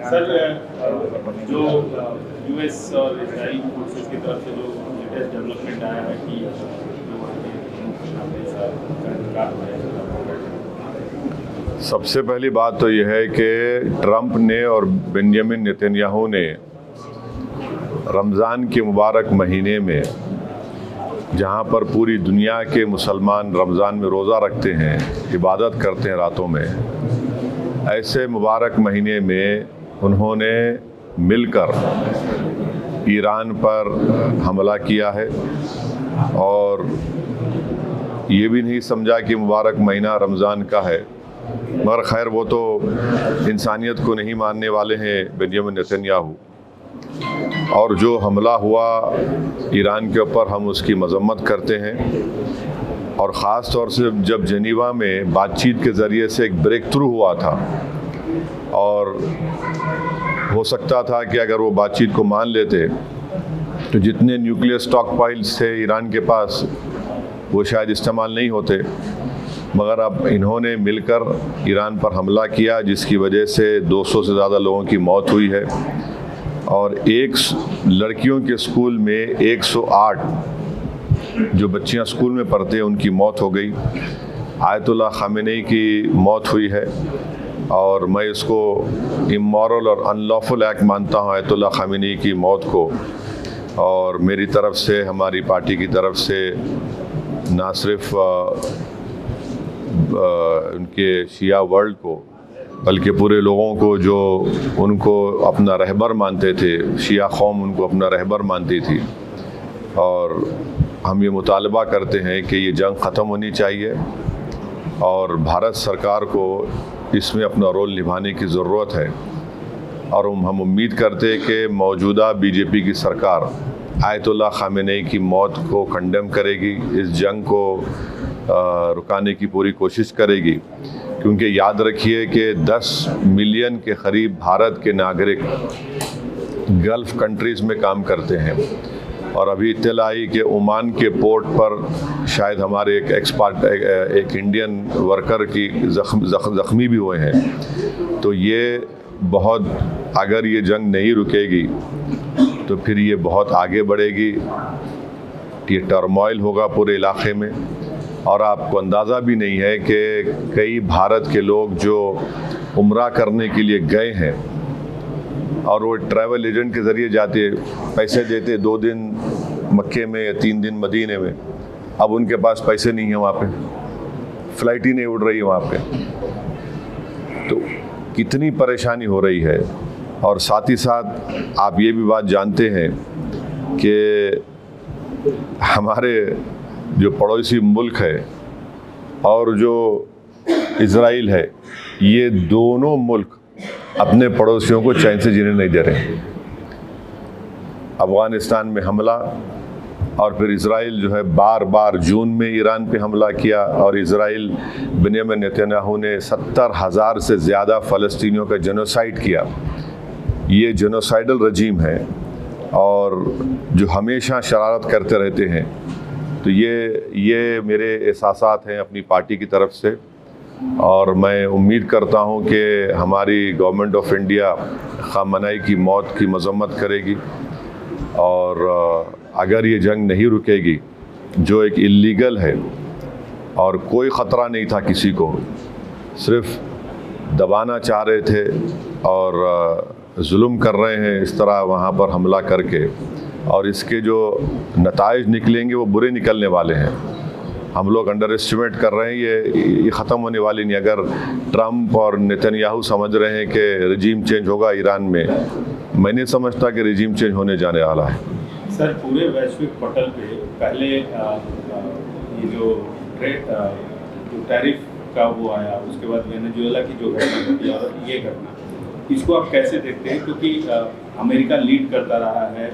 Sir, जो US और Israel forces की तरफ से जो लेटेस्ट डेवलपमेंट आया है कि जो वहाँ पे इंतकाल हो है। सबसे पहली बात तो यह है कि ट्रंप ने और बेंजामिन नेतन्याहू ने रमज़ान के मुबारक महीने में, जहाँ पर पूरी दुनिया के मुसलमान रमज़ान में रोज़ा रखते हैं, इबादत करते हैं रातों में, ऐसे मुबारक महीने में उन्होंने मिलकर ईरान पर हमला किया है और ये भी नहीं समझा कि मुबारक महीना रमज़ान का है। मगर खैर, वो तो इंसानियत को नहीं मानने वाले हैं बेंजामिन नेतन्याहू। और जो हमला हुआ ईरान के ऊपर, हम उसकी मजम्मत करते हैं। और ख़ास तौर से जब जेनीवा में बातचीत के ज़रिए से एक ब्रेक थ्रू हुआ था, और हो सकता था कि अगर वो बातचीत को मान लेते तो जितने न्यूक्लियर स्टॉक पाइल्स थे ईरान के पास, वो शायद इस्तेमाल नहीं होते। मगर अब इन्होंने मिलकर ईरान पर हमला किया, जिसकी वजह से 200 से ज़्यादा लोगों की मौत हुई है। और एक लड़कियों के स्कूल में 108 जो बच्चियां स्कूल में पढ़ते हैं, उनकी मौत हो गई। आयतुल्ला खामेनी की मौत हुई है और मैं इसको इमोरल और अनलॉफुल एक्ट मानता हूँ, आयतुल्ला खामेनी की मौत को। और मेरी तरफ से, हमारी पार्टी की तरफ से, ना सिर्फ उनके शिया वर्ल्ड को, बल्कि पूरे लोगों को जो उनको अपना रहबर मानते थे, शिया कौम उनको अपना रहबर मानती थी। और हम ये मुतालबा करते हैं कि ये जंग ख़त्म होनी चाहिए और भारत सरकार को इसमें अपना रोल निभाने की ज़रूरत है। और हम उम्मीद करते हैं कि मौजूदा बीजेपी की सरकार आयतुल्ला खामेनी की मौत को कंडेम करेगी, इस जंग को रुकाने की पूरी कोशिश करेगी। क्योंकि याद रखिए कि 10 मिलियन के करीब भारत के नागरिक गल्फ़ कंट्रीज़ में काम करते हैं। और अभी इत्तला आई कि ओमान के पोर्ट पर शायद हमारे एक इंडियन वर्कर की ज़ख्मी भी हुए हैं। तो ये बहुत, अगर ये जंग नहीं रुकेगी तो फिर ये बहुत आगे बढ़ेगी, ये टर्मोइल होगा पूरे इलाके में। और आपको अंदाज़ा भी नहीं है कि कई भारत के लोग जो उम्रा करने के लिए गए हैं और वो ट्रैवल एजेंट के ज़रिए जाते, पैसे देते, 2 दिन मक्के में या 3 दिन मदीने में, अब उनके पास पैसे नहीं हैं, वहाँ पे फ़्लाइट ही नहीं उड़ रही है वहाँ पे। तो कितनी परेशानी हो रही है। और साथ ही साथ आप ये भी बात जानते हैं कि हमारे जो पड़ोसी मुल्क है और जो इज़राइल है, ये दोनों मुल्क अपने पड़ोसियों को चैन से जीने नहीं दे रहे। अफ़गानिस्तान में हमला, और फिर इज़राइल जो है बार बार जून में ईरान पे हमला किया। और इज़राइल, बेंजामिन नेतन्याहू ने 70,000 से ज़्यादा फ़लस्तीनियों का जेनोसाइड किया। ये जेनोसाइडल रजीम है और जो हमेशा शरारत करते रहते हैं। तो ये मेरे एहसासात हैं अपनी पार्टी की तरफ से। और मैं उम्मीद करता हूं कि हमारी गवर्नमेंट ऑफ इंडिया खामनेई की मौत की मजम्मत करेगी। और अगर ये जंग नहीं रुकेगी, जो एक इल्लीगल है और कोई ख़तरा नहीं था किसी को, सिर्फ दबाना चाह रहे थे और जुल्म कर रहे हैं इस तरह वहाँ पर हमला करके, और इसके जो नताइज निकलेंगे वो बुरे निकलने वाले हैं। हम लोग अंडर एस्टिमेट कर रहे हैं, ये ख़त्म होने वाली नहीं। अगर ट्रंप और नेतन्याहू समझ रहे हैं कि रजीम चेंज होगा ईरान में, मैं नहीं समझता कि रजीम चेंज होने जाने वाला है। सर, पूरे वैश्विक पटल पे पहले ये जो टैरिफ का वो आया, उसके बाद वेनेजुएला की जो घटना घटी और ये घटना, इसको आप कैसे देखते हैं? क्योंकि अमेरिका लीड करता रहा है।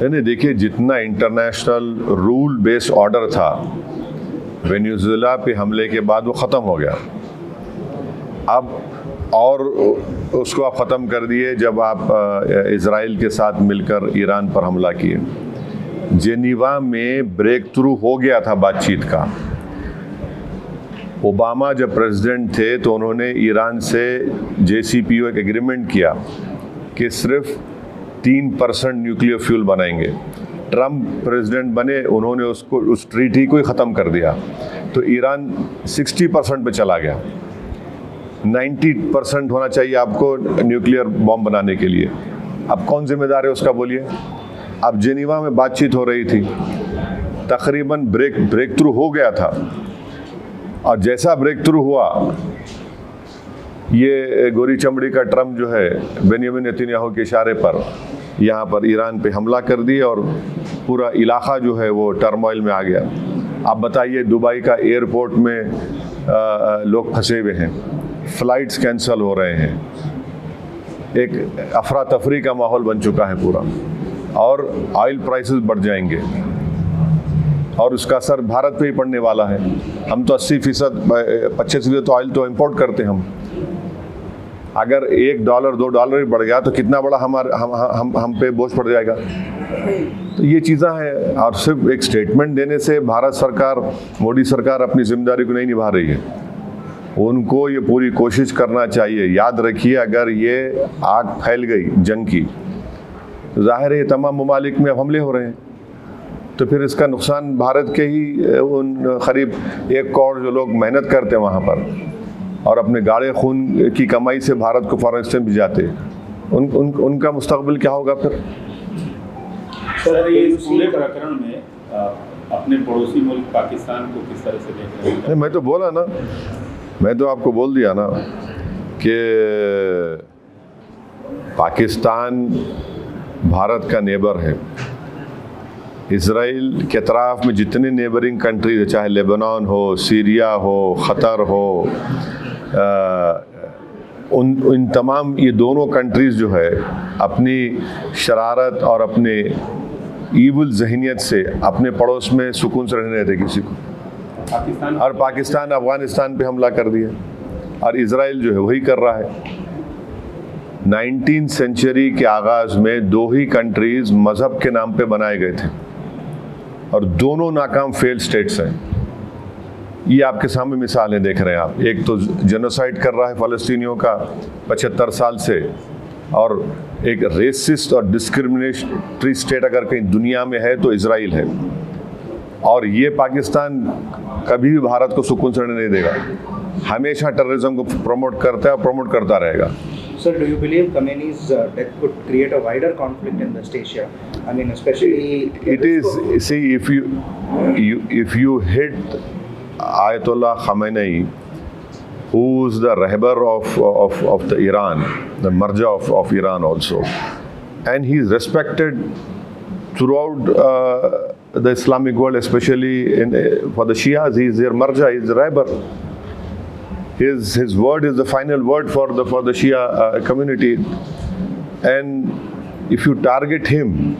नहीं, देखिए, जितना इंटरनेशनल रूल बेस्ड ऑर्डर था वेनेजुएला पे हमले के बाद, वो ख़त्म हो गया। अब और उसको आप ख़त्म कर दिए जब आप इज़राइल के साथ मिलकर ईरान पर हमला किए। जेनीवा में ब्रेक थ्रू हो गया था बातचीत का, ओबामा जब प्रेसिडेंट थे तो उन्होंने ईरान से JCPOA एक एग्रीमेंट किया कि सिर्फ 3% न्यूक्लियर फ्यूल बनाएंगे। ट्रम्प प्रेसिडेंट बने, उन्होंने उस ट्रीटी को ही ख़त्म कर दिया, तो ईरान 60% पे चला गया। 90% होना चाहिए आपको न्यूक्लियर बॉम्ब बनाने के लिए। अब कौन जिम्मेदार है उसका, बोलिए। अब जेनीवा में बातचीत हो रही थी, तकरीबन ब्रेक थ्रू हो गया था, और जैसा ब्रेक थ्रू हुआ, ये गोरी चमड़ी का ट्रम्प जो है बेंजामिन नेतन्याहू के इशारे पर यहाँ पर ईरान पे हमला कर दिए और पूरा इलाका जो है वो टर्मोइल में आ गया। आप बताइए, दुबई का एयरपोर्ट में लोग फंसे हुए हैं, फ़्लाइट्स कैंसिल हो रहे हैं, एक अफरा तफरी का माहौल बन चुका है पूरा, और ऑयल प्राइसेस बढ़ जाएंगे और उसका असर भारत पे ही पड़ने वाला है। हम तो 80%, 25% तो ऑयल तो इंपोर्ट करते हैं हम। अगर $1 $2 भी बढ़ गया तो कितना बड़ा हम पे बोझ पड़ जाएगा। तो ये चीज़ें हैं, और सिर्फ एक स्टेटमेंट देने से भारत सरकार, मोदी सरकार अपनी जिम्मेदारी को नहीं निभा रही है। उनको ये पूरी कोशिश करना चाहिए। याद रखिए, अगर ये आग फैल गई जंग की, तो जाहिर है ये तमाम ममालिक में अब हमले हो रहे हैं, तो फिर इसका नुकसान भारत के ही उन करीब 1 करोड़ जो लोग मेहनत करते हैं वहाँ पर और अपने गाढ़े खून की कमाई से भारत को फॉरेन एक्सचेंज भी जाते हैं, उनका मुस्तकबिल क्या होगा फिर। सर, ये पूरे प्रकरण में अपने पड़ोसी मुल्क पाकिस्तान को किस तरह से देख रहे हैं? मैं तो बोला ना, मैं तो आपको बोल दिया ना कि पाकिस्तान भारत का नेबर है। इसराइल के अतराफ़ में जितने नेबरिंग कंट्रीज, चाहे लेबनान हो, सीरिया हो, ख़तर हो, इन तमाम ये दोनों कंट्रीज़ जो है अपनी शरारत और अपने ईवल जहनीत से अपने पड़ोस में सुकून से रहने देते किसी को। पाकिस्तान अफ़गानिस्तान पे हमला कर दिया, और इसराइल जो है वही कर रहा है। 19वीं सेंचुरी के आगाज़ में 2 ही कंट्रीज़ मज़हब के नाम पे बनाए गए थे, और दोनों नाकाम फेल्ड स्टेट्स हैं। ये आपके सामने मिसालें देख रहे हैं आप। एक तो जेनोसाइड कर रहा है फ़लस्तीनियों का 75 साल से, और एक रेसिस्ट और डिस्क्रिमिनेटरी स्टेट अगर कहीं दुनिया में है तो इसराइल है। और ये पाकिस्तान कभी भी भारत को सुकून से रहने नहीं देगा, हमेशा टेररिज्म को प्रमोट करता है और प्रमोट करता रहेगा। Sir, do you believe Khamenei's death could create a wider conflict in West Asia? I mean, especially it is. See, if you hit Ayatollah Khamenei, who's the Rahbar of the Iran, the Marja of Iran also, and he's respected throughout the Islamic world, especially for the Shias. He's their Marja, he's the Rahbar. His word is the final word for the Shia community, and if you target him,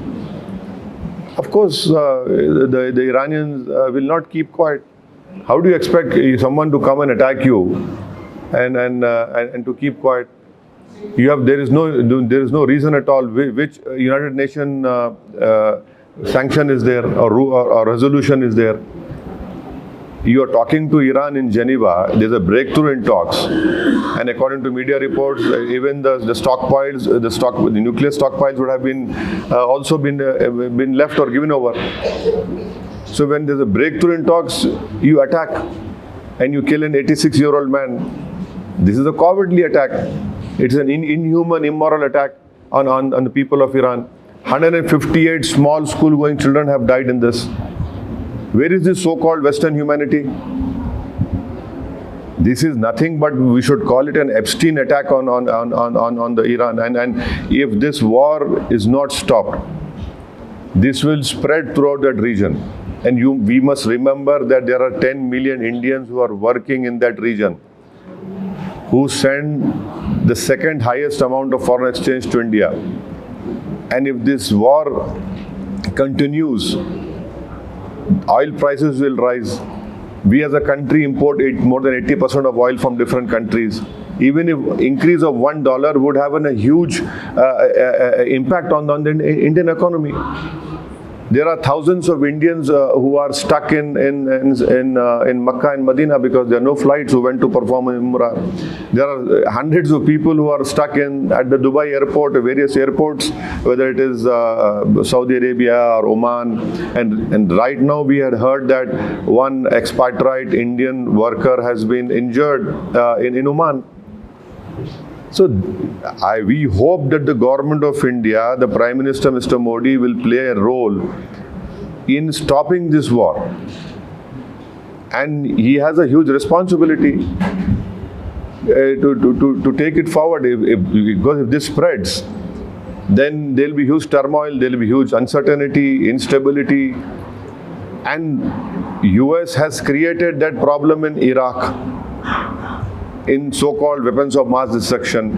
of course the Iranians will not keep quiet. How do you expect someone to come and attack you and to keep quiet? There is no reason at all. Which United Nations sanction is there, or resolution is there? You are talking to Iran in Geneva. There's a breakthrough in talks, and according to media reports, even the stockpiles, the nuclear stockpiles would have been also been left or given over. So when there's a breakthrough in talks, you attack and you kill an 86-year-old man. This is a cowardly attack. It's an inhuman, immoral attack on the people of Iran. 158 small school-going children have died in this. Where is this so-called Western humanity? This is nothing but, we should call it an Epstein attack on the Iran. And if this war is not stopped, this will spread throughout that region. And we must remember that there are 10 million Indians who are working in that region, who send the second highest amount of foreign exchange to India. And if this war continues, oil prices will rise. We as a country import more than 80% of oil from different countries. Even if increase of $1 would have a huge impact on the Indian economy. There are thousands of Indians who are stuck in Makkah and Medina because there are no flights who went to perform in Umrah. There are hundreds of people who are stuck at the Dubai airport, various airports, whether it is Saudi Arabia or Oman. And right now we had heard that one expatriate Indian worker has been injured in Oman. So we hope that the government of India, the Prime Minister Mr. Modi, will play a role in stopping this war. And he has a huge responsibility to take it forward. Because if this spreads, then there will be huge turmoil, there will be huge uncertainty, instability. And US has created that problem in Iraq, in so-called weapons of mass destruction,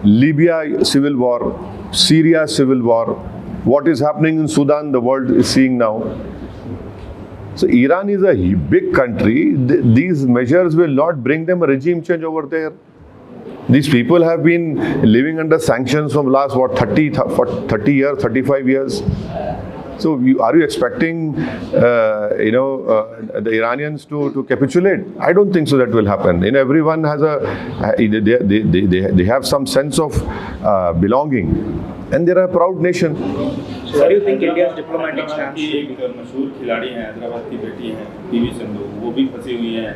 Libya civil war, Syria civil war, what is happening in Sudan, the world is seeing now. So Iran is a big country. These measures will not bring them a regime change over there. These people have been living under sanctions from last 30 years, 35 years. So are you expecting the Iranians to capitulate? I don't think so that will happen. Everyone has they have some sense of belonging, and they are a proud nation. So what do you think India's diplomatic stance की should be? एक मशहूर खिलाड़ी हैं, हैदराबाद की बेटी हैं PV Sindhu, वो भी फंसी हुई हैं।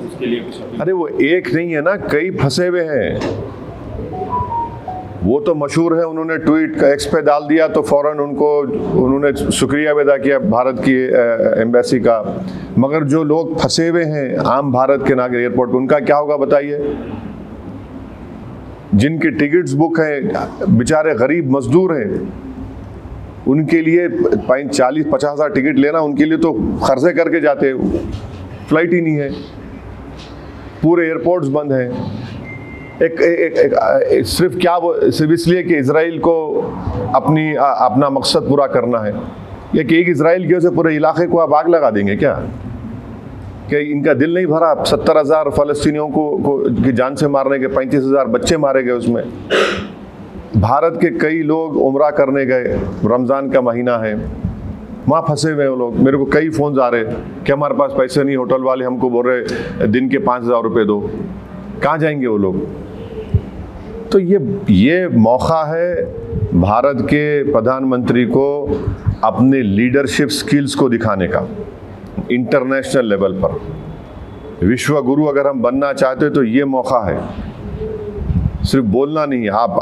उसके लिए कुछ अपील? अरे वो एक नहीं है ना, कई फंसे हुए हैं। वो तो मशहूर है, उन्होंने ट्वीट का एक्स पे डाल दिया तो फौरन उन्होंने शुक्रिया अदा किया भारत की एम्बेसी का। मगर जो लोग फंसे हुए हैं आम भारत के नागरिक एयरपोर्ट पे, उनका क्या होगा बताइए? जिनके टिकट्स बुक हैं, बेचारे गरीब मजदूर हैं, उनके लिए 40-50 हज़ार टिकट लेना, उनके लिए तो खर्चे करके जाते हैं, फ्लाइट ही नहीं है, पूरे एयरपोर्ट्स बंद हैं। सिर्फ इसलिए कि इजराइल को अपना मकसद पूरा करना है, या कि एक इजराइल की वजह से पूरे इलाके को आप आग लगा देंगे क्या? कि इनका दिल नहीं भरा? 70,000 फ़लस्तीनियों को की जान से मारने के, 35,000 बच्चे मारे गए उसमें। भारत के कई लोग उम्रा करने गए, रमज़ान का महीना है, वहाँ फंसे हुए हैं वो लोग। मेरे को कई फ़ोन आ रहे कि हमारे पास पैसे नहीं, होटल वाले हमको बोल रहे दिन के 5,000 रुपये दो। कहाँ जाएंगे वो लोग? तो ये मौका है भारत के प्रधानमंत्री को अपने लीडरशिप स्किल्स को दिखाने का इंटरनेशनल लेवल पर। विश्व गुरु अगर हम बनना चाहते हैं तो ये मौका है, सिर्फ बोलना नहीं, आप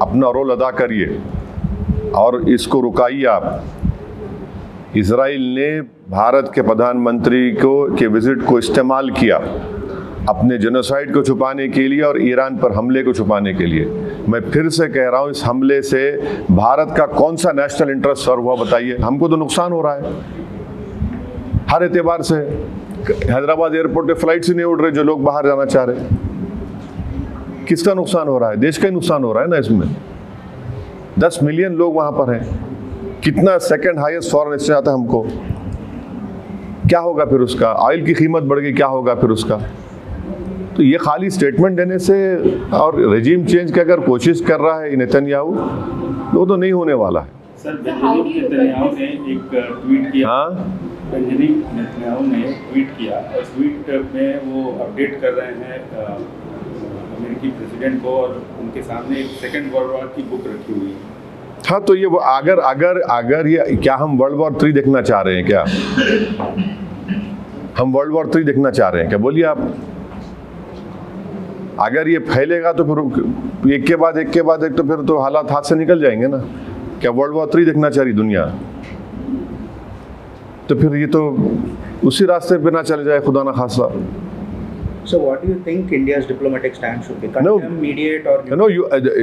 अपना रोल अदा करिए और इसको रुकाइए आप। इजराइल ने भारत के प्रधानमंत्री के विजिट को इस्तेमाल किया अपने जेनोसाइड को छुपाने के लिए और ईरान पर हमले को छुपाने के लिए। मैं फिर से कह रहा हूँ, इस हमले से भारत का कौन सा नेशनल इंटरेस्ट सर्व हुआ बताइए? हमको तो नुकसान हो रहा है हर एतबार से। हैदराबाद एयरपोर्ट पे फ्लाइट्स ही नहीं उड़ रहे जो लोग बाहर जाना चाह रहे। किसका नुकसान हो रहा है? देश का ही नुकसान हो रहा है ना इसमें। 10 मिलियन लोग वहाँ पर हैं, कितना सेकंड हाईएस्ट फॉरेन एक्सचेंज आता है हमको। क्या होगा फिर उसका? ऑयल की कीमत बढ़ गई, क्या होगा फिर उसका? तो ये खाली स्टेटमेंट देने से और रेजिम चेंज की अगर कोशिश कर रहा है नेतन्याहू, वो तो नहीं होने वाला है। सर, बेंजामिन नेतन्याहू ने एक ट्वीट किया। हाँ, बेंजामिन नेतन्याहू ने ट्वीट किया और ट्वीट में वो अपडेट कर रहे हैं अमेरिकी प्रेसिडेंट को, और उनके सामने एक सेकंड वर्ल्ड वॉर की बुक रखी हुई है। हाँ, तो ये वो अगर ये क्या हम वर्ल्ड वॉर 3 देखना चाह रहे हैं क्या? हम वर्ल्ड वॉर 3 देखना चाह रहे हैं क्या? बोलिए आप। अगर ये फैलेगा तो फिर एक के बाद एक तो फिर तो हालात हाथ से निकल जाएंगे ना। क्या वर्ल्ड वॉर 3 देखना चाह रही दुनिया? तो फिर ये तो उसी रास्ते पे ना चले जाए, खुदा ना खासा। So what do you think India's diplomatic stance should be? Condemn, mediate, or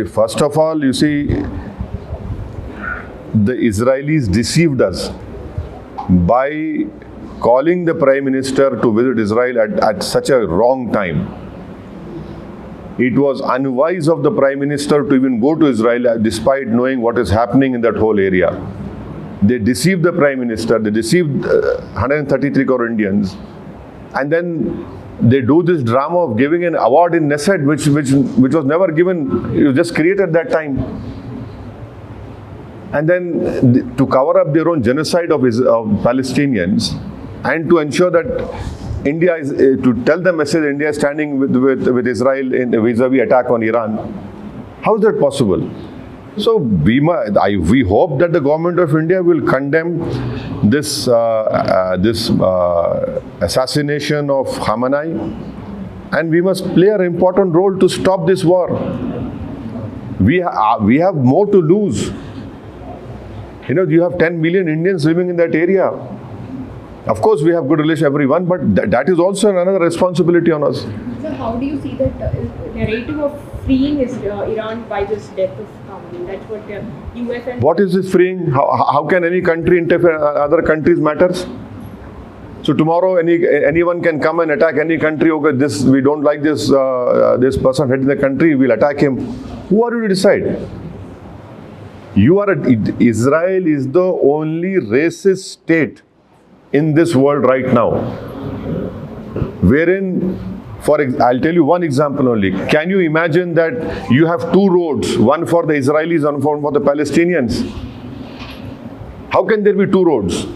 first of all, you see, the Israelis deceived us by calling the Prime Minister to visit Israel at such a wrong time. It was unwise of the Prime Minister to even go to Israel despite knowing what is happening in that whole area. They deceived the Prime Minister, they deceived 133 crore Indians, and then they do this drama of giving an award in Knesset which was never given. It was just created that time. and then to cover up their own genocide of Palestinians, and to ensure that India is to tell the message India is standing with Israel in vis-a-vis attack on Iran. How is that possible? So we hope that the government of India will condemn this assassination of Khamenei, and we must play an important role to stop this war. We have more to lose. You know, you have 10 million Indians living in that area. Of course, we have good relations with everyone, but that is also another responsibility on us. So how do you see that narrative of freeing Iran by this death of Khamenei? That's what the US and... What is this freeing? How can any country interfere in other countries' matters? So tomorrow anyone can come and attack any country. Okay, we don't like this person heading the country, we'll attack him. Who are you to decide? Israel is the only racist state in this world right now, wherein, I'll tell you one example only. Can you imagine that you have two roads, one for the Israelis and one for the Palestinians? How can there be two roads?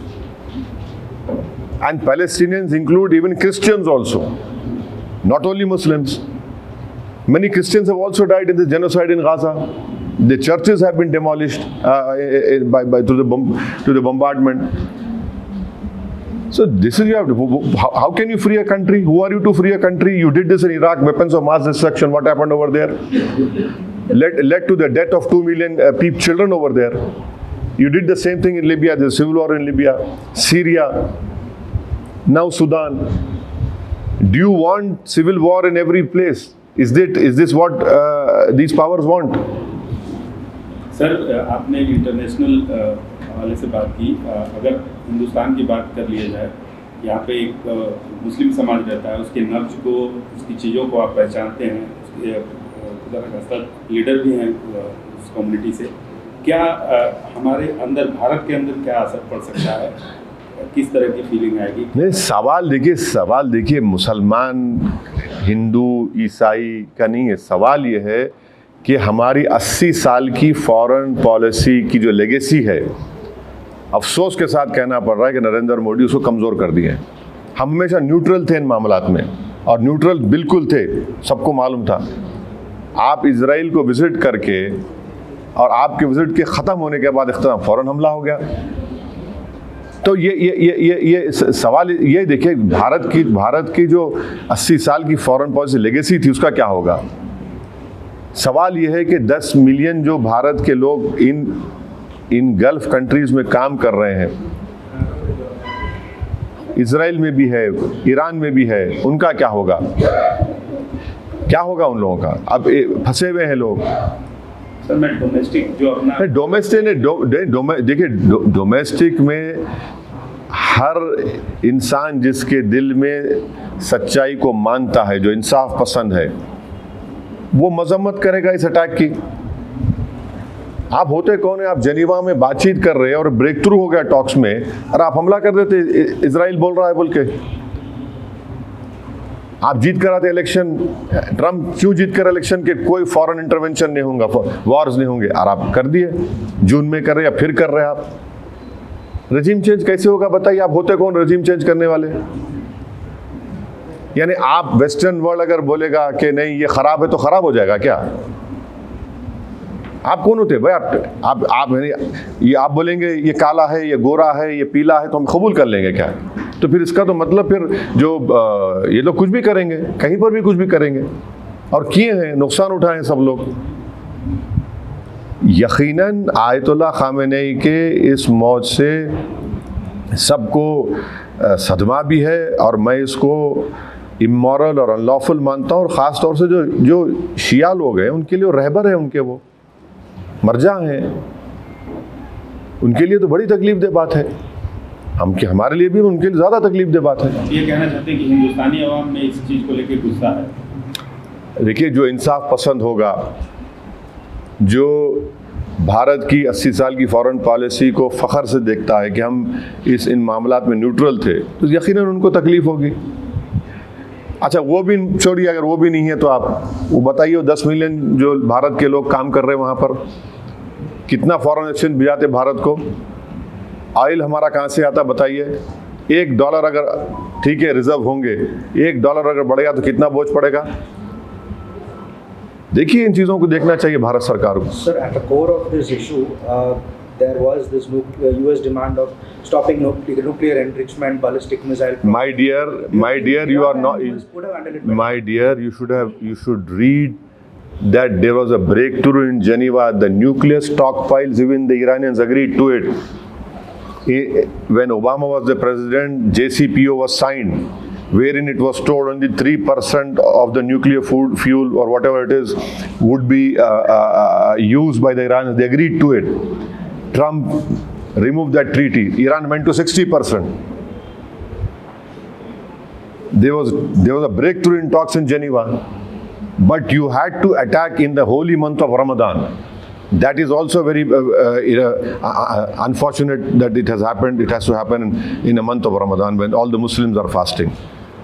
And Palestinians include even Christians also, not only Muslims. Many Christians have also died in the genocide in Gaza. The churches have been demolished through the bombardment. So this is how can you free a country? Who are you to free a country? You did this in Iraq, weapons of mass destruction. What happened over there? Led to the death of 2 million children over there. You did the same thing in Libya. There's civil war in Libya, Syria, now Sudan. Do you want civil war in every place? Is this what these powers want? Sir, आपने international हवाले से बात की. अगर हिंदुस्तान की बात कर लिया जाए, यहाँ पे एक मुस्लिम समाज रहता है, उसके नब्ज को, उसकी चीज़ों को आप पहचानते हैं, उसके लीडर भी हैं उस कम्युनिटी से. क्या हमारे अंदर, भारत के अंदर क्या असर पड़ सकता है? किस तरह की फीलिंग आएगी? नहीं, सवाल देखिए मुसलमान, हिंदू, ईसाई का नहीं है. सवाल ये है कि हमारी 80 साल की फॉरेन पॉलिसी की जो लेगेसी है, अफसोस के साथ कहना पड़ रहा है कि नरेंद्र मोदी उसको कमज़ोर कर दिए हैं. हम हमेशा न्यूट्रल थे इन मामलात में, और न्यूट्रल बिल्कुल थे, सबको मालूम था. आप इजराइल को विज़िट करके और आपके विज़िट के ख़त्म होने के बाद इख्तिलाफ फ़ौरन हमला हो गया. तो ये सवाल ये देखिए, भारत की जो 80 साल की फॉरेन पॉलिसी लेगेसी थी, उसका क्या होगा? सवाल ये है कि 10 मिलियन जो भारत के लोग इन गल्फ कंट्रीज में काम कर रहे हैं, इजराइल में भी है, ईरान में भी है, उनका क्या होगा? क्या होगा उन लोगों का? अब फंसे हुए हैं लोग. सर, मैं डोमेस्टिक जो अपना देखिए, डोमेस्टिक में हर इंसान जिसके दिल में सच्चाई को मानता है, जो इंसाफ पसंद है, वो मजम्मत करेगा इस अटैक की. आप होते कौन है? आप जेनीवा में बातचीत कर रहे हैं और ब्रेक थ्रू हो गया टॉक्स में, और आप हमला कर देते, इजराइल बोल रहा है बोल के. आप जीत कर आते इलेक्शन. ट्रम्प क्यों जीत कर इलेक्शन के कोई फॉरेन इंटरवेंशन नहीं होगा, वॉर्स नहीं होंगे, और आप कर दिए. जून में कर रहे, या फिर कर रहे आप. रजीम चेंज कैसे होगा बताइए? आप होते कौन रजीम चेंज करने वाले? यानी आप वेस्टर्न वर्ल्ड अगर बोलेगा कि नहीं ये खराब है तो खराब हो जाएगा क्या? आप कौन होते भाई? आप बोलेंगे ये काला है, ये गोरा है, ये पीला है, तो हम कबूल कर लेंगे क्या? तो फिर इसका तो मतलब फिर जो ये लोग कुछ भी करेंगे, कहीं पर भी कुछ भी करेंगे, और किए हैं, नुकसान उठाए हैं सब लोग. यकीनन आयतुल्लाह खामेनेई के इस मौत से सबको सदमा भी है, और मैं इसको इमोरल और अनलॉफुल मानता हूँ. और ख़ास तौर से जो शिया लोग हैं, उनके लिए रहबर हैं, उनके वो मरजा हैं, उनके लिए तो बड़ी तकलीफ दे बात है. हमारे लिए भी उनके लिए ज़्यादा तकलीफ दे बात है. ये कहना चाहते हैं कि हिंदुस्तानी अवाम में इस चीज़ को लेकर गुस्सा है. देखिए, जो इंसाफ पसंद होगा, जो भारत की 80 साल की फॉरेन पॉलिसी को फ़ख्र से देखता है कि हम इन मामलात में न्यूट्रल थे, तो यकीनन उनको तकलीफ़ होगी. अच्छा, वो भी छोड़िए, अगर वो भी नहीं है तो आप वो बताइए, 10 मिलियन जो भारत के लोग काम कर रहे हैं वहाँ पर, कितना फॉरेन एक्सचेंज भिजाते भारत को? ऑयल हमारा कहाँ से आता बताइए? $1 अगर ठीक है रिजर्व होंगे, $1 अगर बढ़ेगा तो कितना बोझ पड़ेगा? देखिए इन चीज़ों को देखना चाहिए भारत सरकार को। Sir, at the core of this issue, there was this US demand of stopping nuclear enrichment, ballistic missile. My dear, you are not. Would have handled it better. My dear, you should read that there was a breakthrough in Geneva. The nuclear stockpiles, even the Iranians agreed to it. When Obama was the president, JCPO was signed, wherein it was told only 3% of the nuclear fuel or whatever it is would be used by the Iranians. They agreed to it. Trump removed that treaty. Iran went to 60%. There was a breakthrough in talks in Geneva, but you had to attack in the holy month of Ramadan. That is also very unfortunate that it has happened. It has to happen in a month of Ramadan when all the Muslims are fasting.